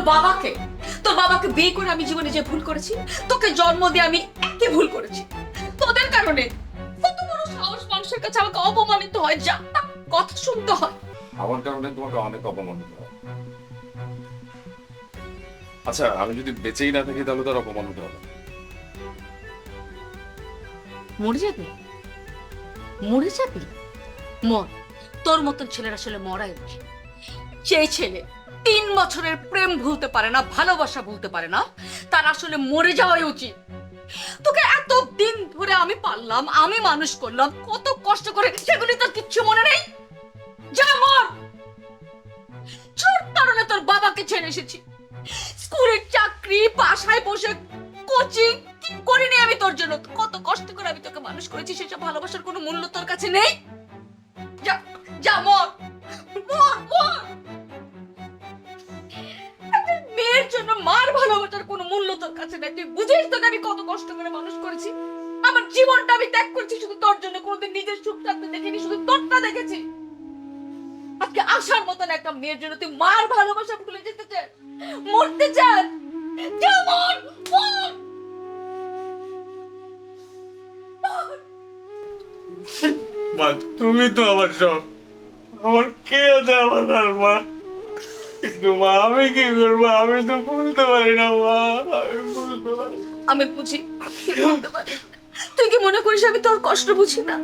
বাবাকে, তোর বাবাকে বিয়ে করে আমি জীবনে যে ভুল করেছি, তোকে জন্ম দিয়ে আমি একই ভুল করেছি। তোদের কারণে কত বড় সাহস মানুষের কাছে আমাকে অপমানিত হয়, যা তা কথা শুনতে হয়। আমার কারণে তোমাকে অনেক অপমানিত হয়। আচ্ছা, আমি যদি বেঁচেই না থাকি তাহলে তার অপমান হতে হবে। মরে যাবি? মরে যাবি? মর। তোর মতন ছেলের আসলে মরাই উচিত। যে ছেলে 3 বছরের প্রেম ভুলতে পারে না, ভালোবাসা ভুলতে পারে না, তার আসলে মরে যাওয়াই উচিত। তোকে এত দিন ধরে আমি পাললাম, আমি মানুষ করলাম, কত কষ্ট করে, সেগুলি তোর কিচ্ছু মনে নেই? যা মর। ছোট কারণে তোর বাবাকে ছেড়ে এসেছি। স্কুলের চাকরি, বাসায় বসে কোচিং করিনি আমি তোর জন্য। কত কষ্ট করে আমি তোকে মানুষ করেছি, সেসব ভালোবাসার কোনো মূল্য তোর কাছে নেই? যা, যা মর, মর, মর। একটা মেয়ের জন্য মার ভালোবাসার কোনো মূল্য তোর কাছে নেই। তুই বুঝিস তোকে আমি কত কষ্ট করে মানুষ করেছি? আমার জীবনটা আমি ত্যাগ করেছি শুধু তোর জন্য। কোনোদিন নিজের সুখ থাকতে দেখিনি, শুধু তোরটা দেখেছি। আজকে আসার মতন একটা মেয়ের জন্য তুই মার ভালোবাসা ভুলে যেতে চাস, মরতে চাস? যা মর, মর। মা, তুমি তো আমার সব। আমার কে আছে আমার আর মা? কিন্তু মা, আমি কি করবো? আমি তো বলতে পারি না মা, আমি বলতে পারি না। আমি বুঝি, তুই বলতে পারিস না। তুই কি মনে করিস আমি তোর কষ্ট বুঝি না?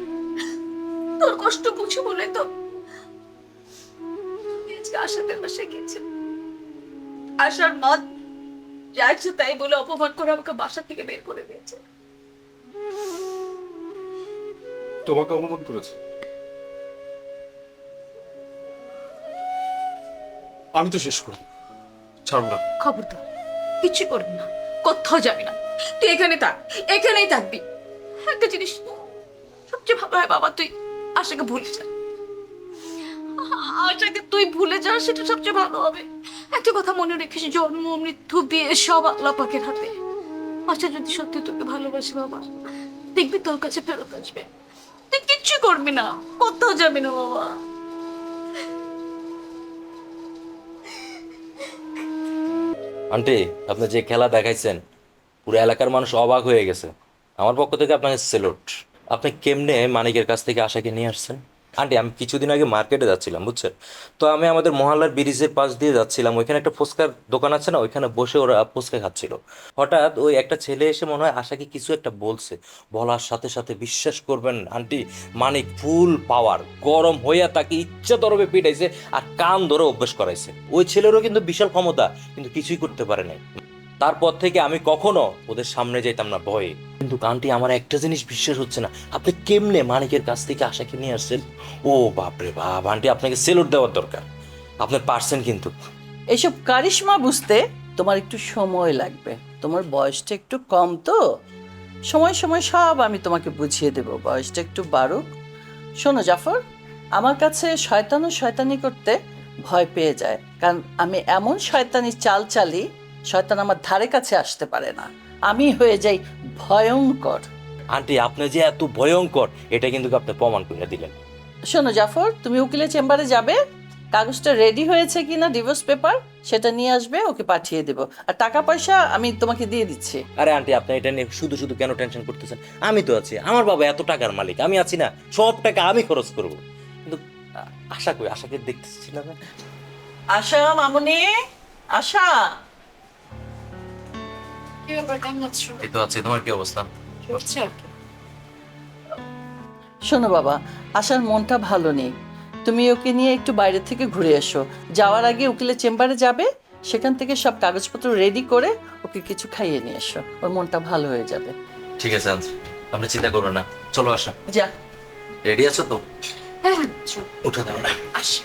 তোর কষ্ট বুঝি বলে তো আমি আজকে আশাদের বাসায় গেছি। আশার মা যা ইচ্ছে তাই বলে অপমান করে আমাকে বাসা থেকে বের করে দিয়েছে। তোমাকে অপমান করেছে? আমি তো শেষ করব, ছাড়ব না। খবরদার কিছু করবি না, কোথাও যাবি না। তুই এখানে থাক, এখানেই থাকবি। একটা জিনিস সবচেয়ে ভালো হয় বাবা, তুই আশাকে ভুলে যা। আশাকে তুই ভুলে যা, সেটা সবচেয়ে ভালো হবে। একটা কথা মনে রেখিস, জন্ম মৃত্যু বিয়ে সব আল্লাহ পাকের হাতে। আশা যদি সত্যি তোকে ভালোবাসে বাবা, দেখবি তোর কাছে ফেরত আসবে। তুই কিচ্ছু করবি না, কোথাও যাবি না বাবা। আন্টি, আপনি যে খেলা দেখাইছেন পুরো এলাকার মানুষ অবাক হয়ে গেছে। আমার পক্ষ থেকে আপনাকে সেলুট। আপনি কেমনে মানিকের কাছ থেকে আশাকে নিয়ে আসছেন? আন্টি, আমি কিছুদিন আগে মার্কেটে যাচ্ছিলাম, বুঝছেন? তো আমি আমাদের মহল্লার ব্রিজের পাশ দিয়ে যাচ্ছিলাম, ওইখানে একটা ফুচকার দোকান আছে না, ওইখানে বসে ওরা ফুচকা খাচ্ছিল। হঠাৎ ওই একটা ছেলে এসে মনে হয় আশাকে কিছু একটা বলছে। বলার সাথে সাথে বিশ্বাস করবেন আন্টি, মানিক ফুল পাওয়ার গরম হইয়া তাকে ইচ্ছা তরবে পিটাইছে আর কান ধরে অভ্যাস করাইছে। ওই ছেলেরও কিন্তু বিশাল ক্ষমতা, কিন্তু কিছুই করতে পারে নাই। তারপর থেকে আমি কখনো ওদের সামনে যাইতাম না ভয়ে। কিন্তু আন্টি, আমার একটা জিনিস বিশ্বাস হচ্ছে না, আপনি কেমনে মানিকের কাছ থেকে আশাকে নিয়ে আসছেন? ও বাপরে বাপ, আন্টি আপনাকে সেলুট দেওয়ার দরকার। আপনি পারছেন কিন্তু। এইসব কারিশমা বুঝতে তোমার একটু সময় লাগবে। তোমার বয়সটা একটু কম তো, সময় সময় সব আমি তোমাকে বুঝিয়ে দেব। বয়সটা একটু বাড়ুক। শোনো জাফর, আমার কাছে শয়তান ও শয়তানি করতে ভয় পেয়ে যায়, কারণ আমি এমন শয়তানি চাল চালি, শয়তান আমার ধারে কাছে আসতে পারে না। আমি হয়ে যাই ভয়ঙ্কর। আন্টি, আপনি যে এত ভয়ঙ্কর এটা কিন্তু আপনি প্রমাণ করে দিলেন। শোনো জাফর, তুমি উকিলের চেম্বারে যাবে, কাগজটা রেডি হয়েছে কিনা ডিভোর্স পেপার সেটা নিয়ে আসবে, ওকে পাঠিয়ে দেব। আর টাকা পয়সা আমি তোমাকে দিয়ে দিচ্ছি। আরে আন্টি, আপনি এটা নিয়ে শুধু শুধু কেন টেনশন করতেছেন? আমি তো আছি, আমার বাবা এত টাকার মালিক, আমি আছি না, সব টাকা আমি খরচ করব। কিন্তু আশা কই? আশাকে দেখতেছি না। আশা মামুনি, আশা। কি ব্যাপার, কেমন আছো? এই তো আছে, তোমার কি অবস্থা? চলছে আর কি। শোনো বাবা, আশার মনটা ভালো নেই, তুমি ওকে নিয়ে একটু বাইরে থেকে ঘুরে এসো। যাওয়ার আগে উকিলের চেম্বারে যাবে, সেখান থেকে সব কাগজপত্র রেডি করে ওকে কিছু খাইয়ে নিয়ে এসো, ওর মনটা ভালো হয়ে যাবে। ঠিক আছে আন্টি, আপনি চিন্তা করবেন না। চলো আশা, যা। রেডি আছো তো? হ্যাঁ, চল। উঠে দাও না। আসো।